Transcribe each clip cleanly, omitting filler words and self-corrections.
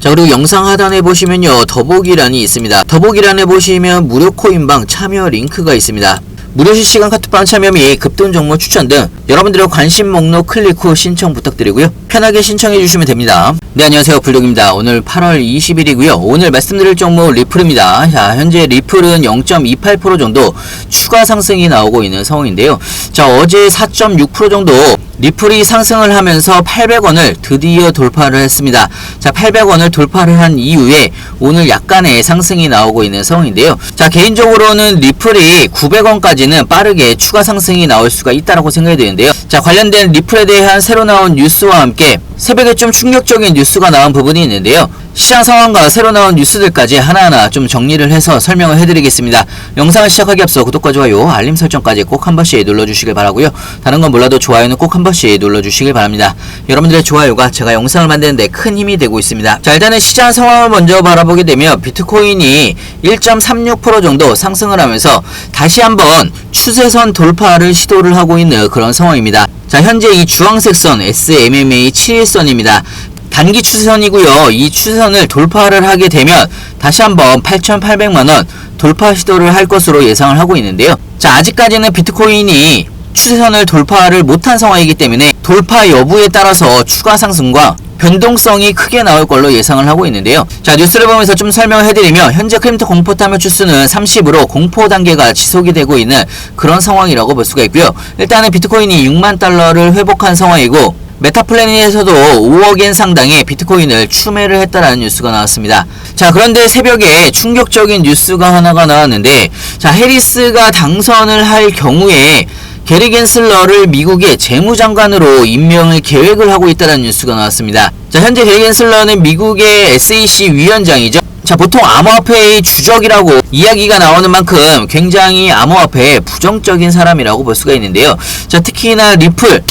자, 그리고 영상 하단에 보시면요, 더보기란이 있습니다. 더보기란에 보시면 무료 코인방 참여 링크가 있습니다. 무료 실시간 카톡방 참여 및 급등 종목 추천 등 여러분들의 관심 목록 클릭 후 신청 부탁드리고요. 편하게 신청해 주시면 됩니다. 네, 안녕하세요. 불독입니다. 오늘 8월 20일이고요. 오늘 말씀드릴 종목 리플입니다. 자, 현재 리플은 0.28% 정도 추가 상승이 나오고 있는 상황인데요. 자, 어제 4.6% 정도 리플이 상승을 하면서 800원을 드디어 돌파를 했습니다. 자, 800원을 돌파를 한 이후에 오늘 약간의 상승이 나오고 있는 상황인데요. 자, 개인적으로는 리플이 900원까지는 빠르게 추가 상승이 나올 수가 있다고 생각이 되는데요. 자, 관련된 리플에 대한 새로 나온 뉴스와 함께 새벽에 좀 충격적인 뉴스가 나온 부분이 있는데요. 시장 상황과 새로 나온 뉴스들까지 하나하나 좀 정리를 해서 설명을 해드리겠습니다. 영상을 시작하기 앞서 구독과 좋아요, 알림 설정까지 꼭 한 번씩 눌러주시길 바라고요. 다른 건 몰라도 좋아요는 꼭 한 번씩 눌러주시길 바랍니다. 여러분들의 좋아요가 제가 영상을 만드는데 큰 힘이 되고 있습니다. 자, 일단은 시장 상황을 먼저 바라보게 되면 비트코인이 1.36% 정도 상승을 하면서 다시 한번 추세선 돌파를 시도를 하고 있는 그런 상황입니다. 자, 현재 이 주황색 선 SMA 7일선입니다. 단기 추세선이고요. 이 추세선을 돌파를 하게 되면 다시 한번 8,800만원 돌파 시도를 할 것으로 예상을 하고 있는데요. 자, 아직까지는 비트코인이 추세선을 돌파를 못한 상황이기 때문에 돌파 여부에 따라서 추가 상승과 변동성이 크게 나올 걸로 예상을 하고 있는데요. 자, 뉴스를 보면서 좀 설명을 해드리면 현재 크립토 공포 탐욕 지수는 30으로 공포 단계가 지속이 되고 있는 그런 상황이라고 볼 수가 있고요. 일단은 비트코인이 6만 달러를 회복한 상황이고 메타플래닛에서도 5억엔 상당의 비트코인을 추매를 했다라는 뉴스가 나왔습니다. 자, 그런데 새벽에 충격적인 뉴스가 하나가 나왔는데, 자, 해리스가 당선을 할 경우에 게리 겐슬러를 미국의 재무장관으로 임명을 계획을 하고 있다는 뉴스가 나왔습니다. 자, 현재 게리 겐슬러는 미국의 SEC 위원장이죠. 자, 보통 암호화폐의 주적이라고 이야기가 나오는 만큼 굉장히 암호화폐에 부정적인 사람이라고 볼 수가 있는데요. 자, 특히나 리플,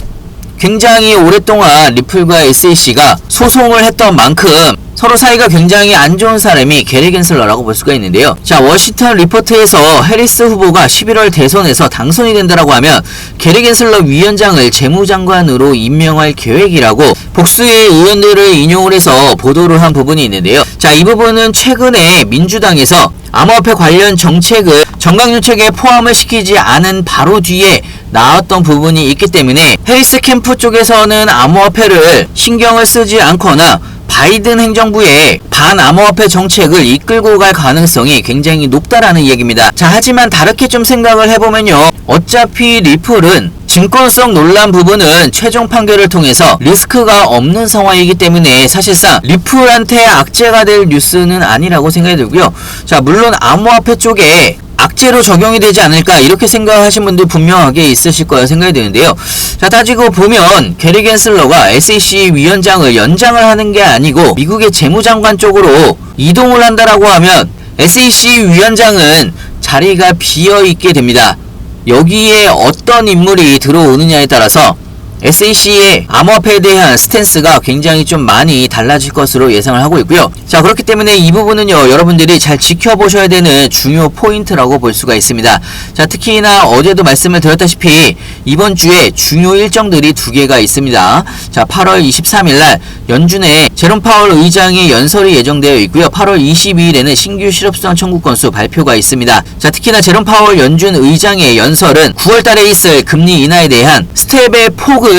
굉장히 오랫동안 리플과 SEC가 소송을 했던 만큼 서로 사이가 굉장히 안 좋은 사람이 게리 겐슬러라고 볼 수가 있는데요. 자, 워싱턴 리포트에서 해리스 후보가 11월 대선에서 당선이 된다라고 하면 게리 겐슬러 위원장을 재무장관으로 임명할 계획이라고 복수의 의원들을 인용을 해서 보도를 한 부분이 있는데요. 자, 이 부분은 최근에 민주당에서 암호화폐 관련 정책을 정강정책에 포함을 시키지 않은 바로 뒤에 나왔던 부분이 있기 때문에 해리스 캠프 쪽에서는 암호화폐를 신경을 쓰지 않거나 바이든 행정부의 반암호화폐 정책을 이끌고 갈 가능성이 굉장히 높다라는 얘기입니다. 자, 하지만 다르게 좀 생각을 해보면요, 어차피 리플은 증권성 논란 부분은 최종 판결을 통해서 리스크가 없는 상황이기 때문에 사실상 리플한테 악재가 될 뉴스는 아니라고 생각이 들고요. 자, 물론 암호화폐 쪽에 악재로 적용이 되지 않을까 이렇게 생각하신 분들 분명하게 있으실 거라 생각이 드는데요. 자, 따지고 보면 게리 겐슬러가 SEC 위원장을 연장을 하는 게 아니고 미국의 재무장관 쪽으로 이동을 한다라고 하면 SEC 위원장은 자리가 비어있게 됩니다. 여기에 어떤 인물이 들어오느냐에 따라서 SEC의 암호화폐에 대한 스탠스가 굉장히 좀 많이 달라질 것으로 예상을 하고 있고요. 자, 그렇기 때문에 이 부분은요, 여러분들이 잘 지켜보셔야 되는 중요 포인트라고 볼 수가 있습니다. 자, 특히나 어제도 말씀을 드렸다시피 이번 주에 중요 일정들이 두 개가 있습니다. 자, 8월 23일날 연준의 제롬 파월 의장의 연설이 예정되어 있고요. 8월 22일에는 신규 실업수당 청구 건수 발표가 있습니다. 자, 특히나 제롬 파월 연준 의장의 연설은 9월달에 있을 금리 인하에 대한 스텝의 폭을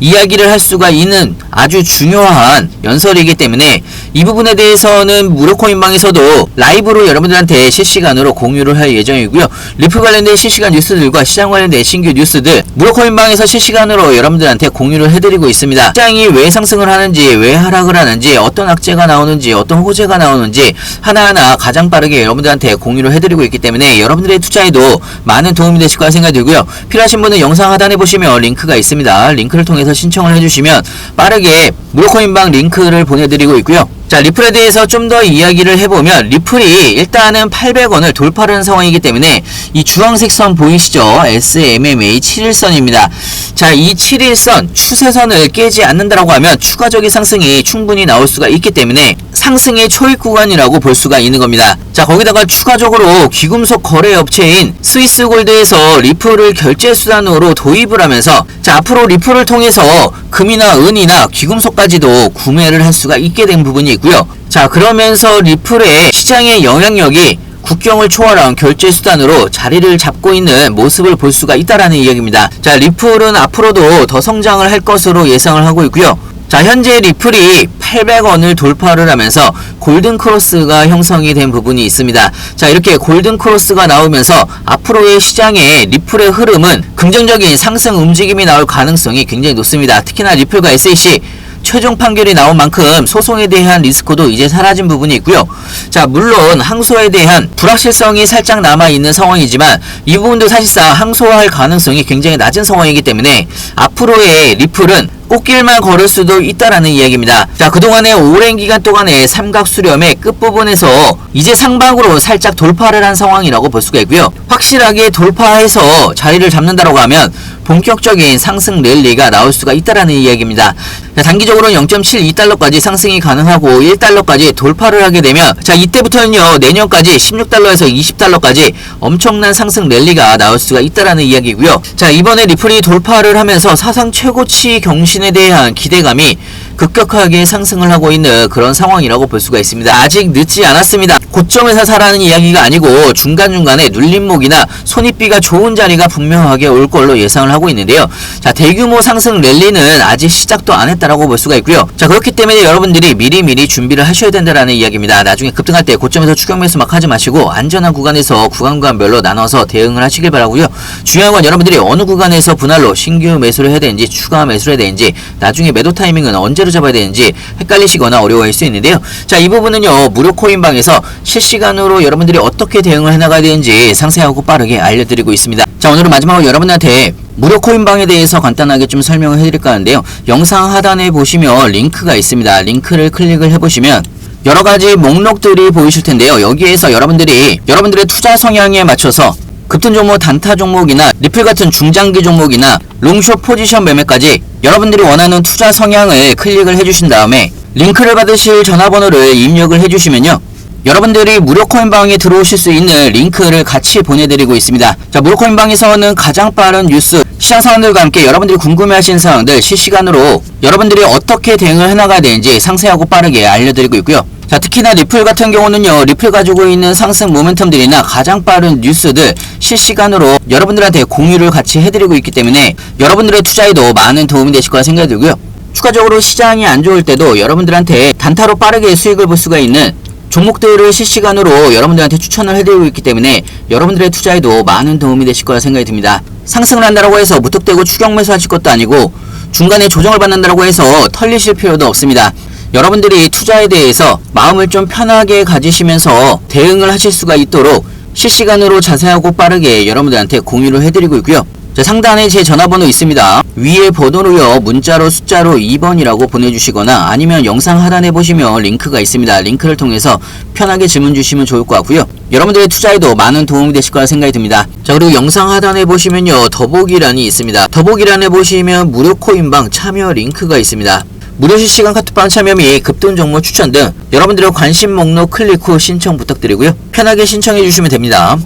이야기를 할 수가 있는 아주 중요한 연설이기 때문에 이 부분에 대해서는 무료코인방에서도 라이브로 여러분들한테 실시간으로 공유를 할 예정이고요. 리플 관련된 실시간 뉴스들과 시장 관련된 신규 뉴스들 무료코인방에서 실시간으로 여러분들한테 공유를 해드리고 있습니다. 시장이 왜 상승을 하는지, 왜 하락을 하는지, 어떤 악재가 나오는지, 어떤 호재가 나오는지 하나하나 가장 빠르게 여러분들한테 공유를 해드리고 있기 때문에 여러분들의 투자에도 많은 도움이 되실 거라 생각이 들고요. 필요하신 분은 영상 하단에 보시면 링크가 있습니다. 링크를 통해서 신청을 해주시면 빠르게 무료코인방 링크를 보내드리고 있고요. 자, 리플에 대해서 좀 더 이야기를 해보면 리플이 일단은 800원을 돌파하는 상황이기 때문에 이 주황색 선 보이시죠? SMA 7일선입니다. 자, 이 7일선 추세선을 깨지 않는다라고 하면 추가적인 상승이 충분히 나올 수가 있기 때문에 상승의 초입 구간이라고 볼 수가 있는 겁니다. 자, 거기다가 추가적으로 귀금속 거래 업체인 스위스골드에서 리플을 결제 수단으로 도입을 하면서 자, 앞으로 리플을 통해서 금이나 은이나 귀금속까지도 구매를 할 수가 있게 된 부분이 있고요. 자, 그러면서 리플의 시장의 영향력이 국경을 초월한 결제 수단으로 자리를 잡고 있는 모습을 볼 수가 있다라는 이야기입니다. 자, 리플은 앞으로도 더 성장을 할 것으로 예상을 하고 있고요. 자, 현재 리플이 800원을 돌파를 하면서 골든 크로스가 형성이 된 부분이 있습니다. 자, 이렇게 골든 크로스가 나오면서 앞으로의 시장의 리플의 흐름은 긍정적인 상승 움직임이 나올 가능성이 굉장히 높습니다. 특히나 리플과 SEC 최종 판결이 나온 만큼 소송에 대한 리스크도 이제 사라진 부분이 있고요. 자, 물론 항소에 대한 불확실성이 살짝 남아있는 상황이지만 이 부분도 사실상 항소할 가능성이 굉장히 낮은 상황이기 때문에 앞으로의 리플은 꽃길만 걸을 수도 있다라는 이야기입니다. 자, 그동안의 오랜 기간 동안의 삼각수렴의 끝부분에서 이제 상방으로 살짝 돌파를 한 상황이라고 볼 수가 있고요. 확실하게 돌파해서 자리를 잡는다라고 하면 본격적인 상승 랠리가 나올 수가 있다라는 이야기입니다. 자, 단기적으로 0.72달러까지 상승이 가능하고 1달러까지 돌파를 하게 되면 자, 이때부터는요 내년까지 16달러에서 20달러까지 엄청난 상승 랠리가 나올 수가 있다라는 이야기고요. 자, 이번에 리플이 돌파를 하면서 사상 최고치 경신에 대한 기대감이 급격하게 상승을 하고 있는 그런 상황이라고 볼 수가 있습니다. 아직 늦지 않았습니다. 고점에서 사라는 이야기가 아니고 중간중간에 눌림목이나 손익비가 좋은 자리가 분명하게 올 걸로 예상을 하고 있는데요. 자, 대규모 상승 랠리는 아직 시작도 안 했다라고 볼 수가 있고요. 자, 그렇기 때문에 여러분들이 미리미리 준비를 하셔야 된다라는 이야기입니다. 나중에 급등할 때 고점에서 추격 매수 막 하지 마시고 안전한 구간에서 구간별로 나눠서 대응을 하시길 바라고요. 중요한 건 여러분들이 어느 구간에서 분할로 신규 매수를 해야 되는지 추가 매수를 해야 되는지 나중에 매도 타이밍은 언제로 잡아야 되는지 헷갈리시거나 어려워할 수 있는데요. 자, 이 부분은요 무료 코인방에서 실시간으로 여러분들이 어떻게 대응을 해나가야 되는지 상세하고 빠르게 알려드리고 있습니다. 자, 오늘은 마지막으로 여러분한테 무료 코인방에 대해서 간단하게 좀 설명을 해드릴까 하는데요. 영상 하단에 보시면 링크가 있습니다. 링크를 클릭을 해보시면 여러가지 목록들이 보이실 텐데요. 여기에서 여러분들의 투자 성향에 맞춰서 급등 종목, 단타 종목이나 리플 같은 중장기 종목이나 롱숏 포지션 매매까지 여러분들이 원하는 투자 성향을 클릭을 해주신 다음에 링크를 받으실 전화번호를 입력을 해주시면요. 여러분들이 무료 코인방에 들어오실 수 있는 링크를 같이 보내드리고 있습니다. 자, 무료 코인방에서는 가장 빠른 뉴스, 시장 상황들과 함께 여러분들이 궁금해하시는 사항들 실시간으로 여러분들이 어떻게 대응을 해나가야 되는지 상세하고 빠르게 알려드리고 있고요. 자, 특히나 리플 같은 경우는요, 리플 가지고 있는 상승 모멘텀들이나 가장 빠른 뉴스들 실시간으로 여러분들한테 공유를 같이 해드리고 있기 때문에 여러분들의 투자에도 많은 도움이 되실 거라 생각이 들고요. 추가적으로 시장이 안 좋을 때도 여러분들한테 단타로 빠르게 수익을 볼 수가 있는 종목들을 실시간으로 여러분들한테 추천을 해드리고 있기 때문에 여러분들의 투자에도 많은 도움이 되실 거라 생각이 듭니다. 상승을 한다고 해서 무턱대고 추격 매수하실 것도 아니고 중간에 조정을 받는다고 해서 털리실 필요도 없습니다. 여러분들이 투자에 대해서 마음을 좀 편하게 가지시면서 대응을 하실 수가 있도록 실시간으로 자세하고 빠르게 여러분들한테 공유를 해드리고 있고요. 자, 상단에 제 전화번호 있습니다. 위에 번호로요 문자로 숫자로 2번이라고 보내주시거나 아니면 영상 하단에 보시면 링크가 있습니다. 링크를 통해서 편하게 질문 주시면 좋을 것 같고요. 여러분들의 투자에도 많은 도움이 되실 거라 생각이 듭니다. 자, 그리고 영상 하단에 보시면요 더보기란이 있습니다. 더보기란에 보시면 무료 코인방 참여 링크가 있습니다. 무료 실시간 카톡방 참여 및 급등 종목 추천 등 여러분들의 관심 목록 클릭 후 신청 부탁드리고요. 편하게 신청해 주시면 됩니다.